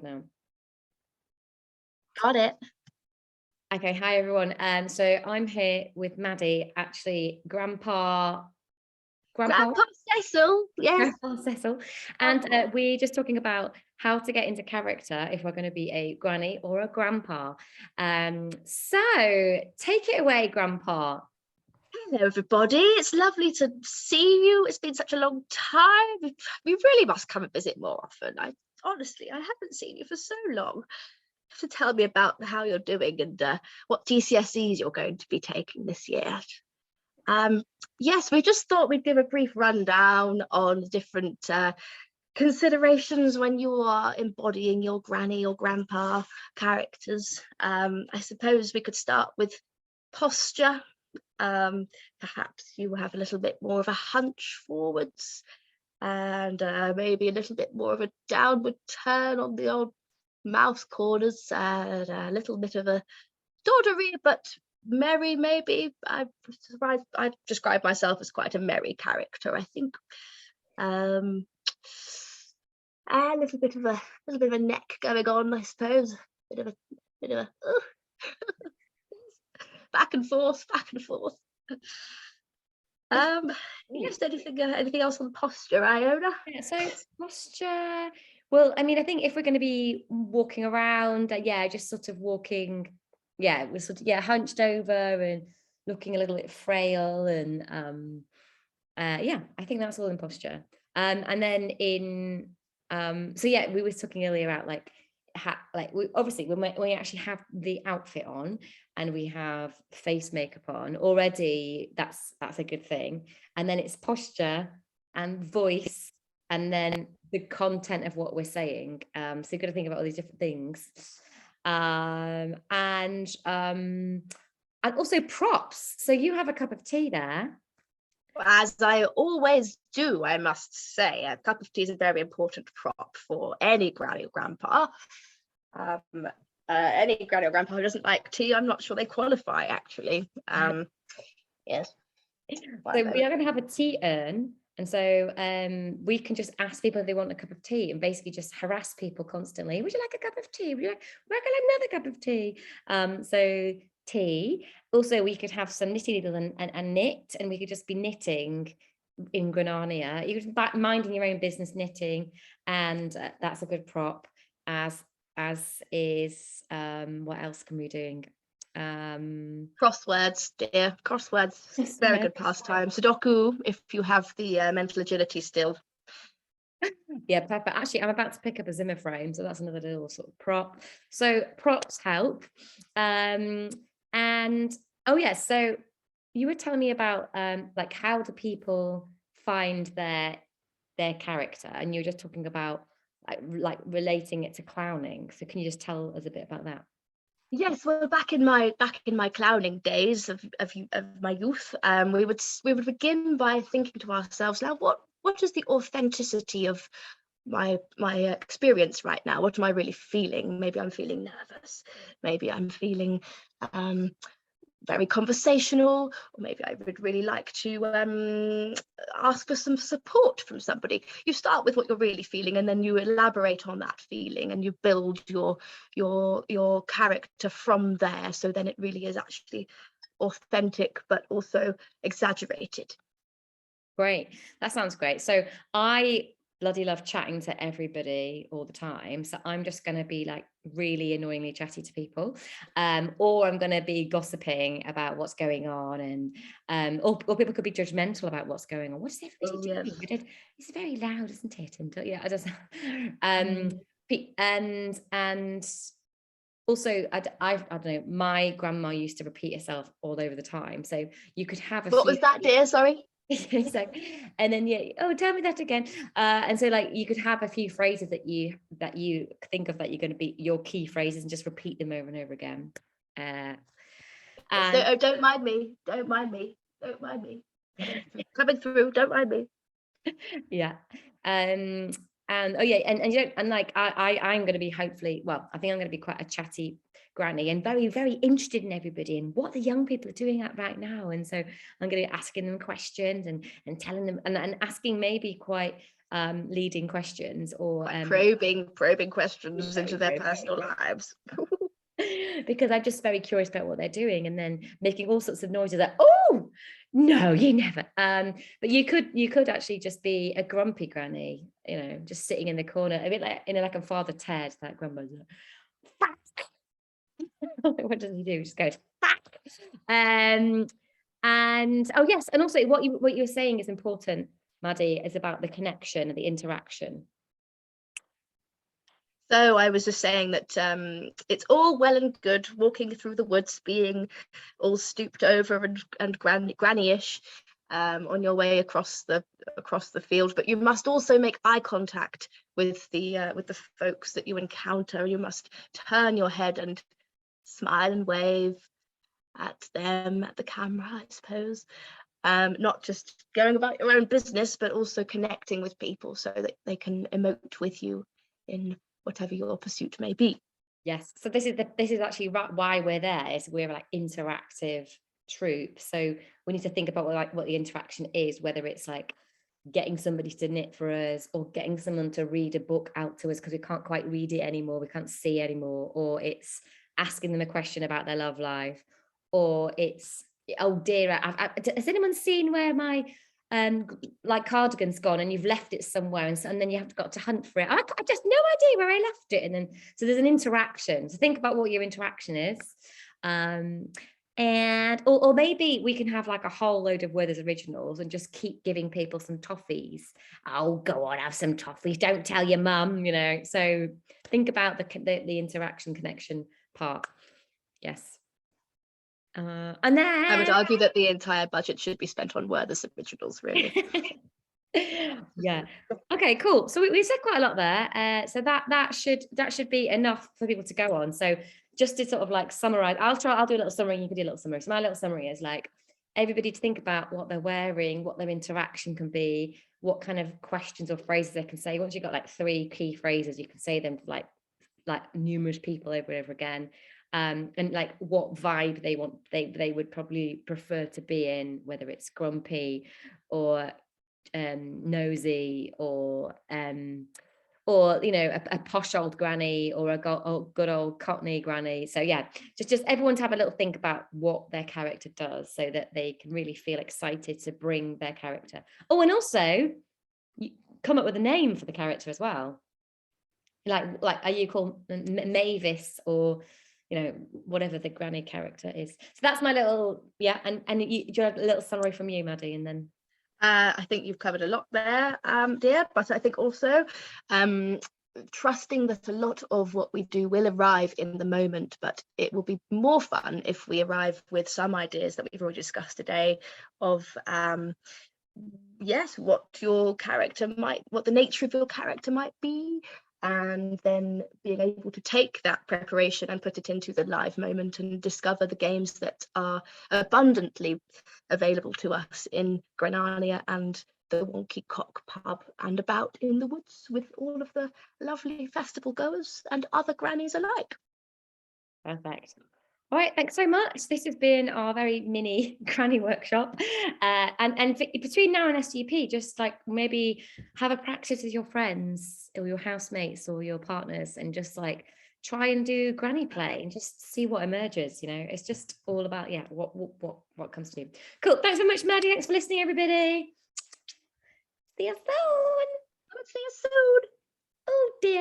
now. Got it. Okay, hi everyone. So I'm here with Maddie, actually Grandpa Cecil, yes. Grandpa Cecil, and we're just talking about how to get into character if we're going to be a granny or a grandpa. So take it away, Grandpa. Hello, everybody. It's lovely to see you. It's been such a long time. We really must come and visit more often. I haven't seen you for so long. You have to tell me about how you're doing and what GCSEs you're going to be taking this year. Yes, we just thought we'd give a brief rundown on different considerations when you are embodying your granny or grandpa characters. I suppose we could start with posture. Perhaps you have a little bit more of a hunch forwards and maybe a little bit more of a downward turn on the old mouth corners and a little bit of a doddery but merry, maybe. I describe myself as quite a merry character, I think. A little bit of a neck going on, I suppose. Bit of a back and forth. Yes, anything else on posture, Iona? Yeah, so posture. Well, I mean, I think if we're going to be walking around, just sort of walking, we're sort of hunched over and looking a little bit frail, and I think that's all in posture. And then we were talking earlier about obviously when we actually have the outfit on and we have face makeup on already, that's a good thing. And then it's posture and voice and then the content of what we're saying. So you've got to think about all these different things. And also props. So you have a cup of tea there. As I always do, I must say, a cup of tea is a very important prop for any granny or grandpa. Any granny or grandpa who doesn't like tea, I'm not sure they qualify, actually. Yes. So we are going to have a tea urn. And so we can just ask people if they want a cup of tea and basically just harass people constantly. Would you like a cup of tea? Would you like another cup of tea? So tea. Also, we could have some knitty needle and knit, and we could just be knitting in Granania. You could be minding your own business knitting, and that's a good prop. As is what else can we be doing? Crosswords, dear. Crosswords, very good pastime. Sudoku, if you have the mental agility still. Yeah, perfect. Actually, I'm about to pick up a zimmer frame, so that's another little sort of prop. So props help. So you were telling me about like how do people find their character, and you're just talking about like relating it to clowning. So can you just tell us a bit about that? Yes, well, back in my clowning days of my youth, we would begin by thinking to ourselves, now what is the authenticity of my experience right now? What am I really feeling? Maybe I'm feeling nervous. Maybe I'm feeling very conversational, or maybe I would really like to ask for some support from somebody. You start with what you're really feeling, and then you elaborate on that feeling, and you build your character from there. So then it really is actually authentic, but also exaggerated. Great, that sounds great. So I bloody love chatting to everybody all the time, so I'm just going to be like really annoyingly chatty to people, or I'm going to be gossiping about what's going on, and or people could be judgmental about what's going on. What is everybody doing? Yes. It's very loud, isn't it? And I just and also I don't know, my grandma used to repeat herself all over the time, so you could have what was that, dear? Sorry. And then tell me that again, and so like you could have a few phrases that you think of that you're going to be your key phrases and just repeat them over and over again. So, don't mind me coming through, don't mind me. Yeah. And you don't, and like I'm going to be hopefully, well, I think I'm going to be quite a chatty granny and very, very interested in everybody and what the young people are doing right now. And so I'm going to be asking them questions and telling them and asking maybe quite leading questions or probing questions into their personal lives. Because I'm just very curious about what they're doing, and then making all sorts of noises like, oh no, you never. But you could actually just be a grumpy granny, just sitting in the corner, a bit like like a Father Ted, that grandma's like, what does he do? Just goes and oh yes, and also what you were saying is important, Maddie, is about the connection and the interaction. So I was just saying that it's all well and good walking through the woods, being all stooped over and granny-ish on your way across the field, but you must also make eye contact with the folks that you encounter. You must turn your head and smile and wave at them, at the camera, I suppose. Not just going about your own business, but also connecting with people so that they can emote with you in whatever your pursuit may be. Yes, so this is actually why we're there. Is we're like interactive troupe, so we need to think about what the interaction is, whether it's like getting somebody to knit for us, or getting someone to read a book out to us because we can't quite read it anymore, we can't see anymore, or it's asking them a question about their love life, or it's, oh dear, has anyone seen where my like cardigan's gone, and you've left it somewhere, and then you have got to hunt for it. I just no idea where I left it. And then so there's an interaction, so think about what your interaction is. And or maybe we can have like a whole load of Werther's Originals and just keep giving people some toffees. Oh, go on, have some toffees, don't tell your mum, so think about the interaction connection part. Yes. And then I would argue that the entire budget should be spent on Werther's Originals, really. Yeah. Okay, cool. So we said quite a lot there. So that should be enough for people to go on. So just to sort of like summarize, I'll do a little summary, you can do a little summary. So my little summary is like everybody to think about what they're wearing, what their interaction can be, what kind of questions or phrases they can say. Once you've got like 3 key phrases, you can say them to like numerous people over and over again. And like what vibe they would probably prefer to be in, whether it's grumpy or nosy or a posh old granny or a good old cockney granny. So yeah, just everyone to have a little think about what their character does, so that they can really feel excited to bring their character. Oh, and also you come up with a name for the character as well. Like are you called Mavis, or whatever the granny character is. So that's my little, and do you have a little summary from you, Maddie? And then I think you've covered a lot there, dear, but I think also trusting that a lot of what we do will arrive in the moment, but it will be more fun if we arrive with some ideas that we've already discussed today of yes, what the nature of your character might be, and then being able to take that preparation and put it into the live moment and discover the games that are abundantly available to us in Granania and the Wonky Cock pub and about in the woods with all of the lovely festival goers and other grannies alike. Perfect. All right, thanks so much. This has been our very mini granny workshop. And between now and SUP, just like maybe have a practice with your friends or your housemates or your partners, and just like try and do granny play and just see what emerges. It's just all about what comes to you. Cool. Thanks so much, Maddie. Thanks for listening, everybody. See you soon. See you soon. Oh dear.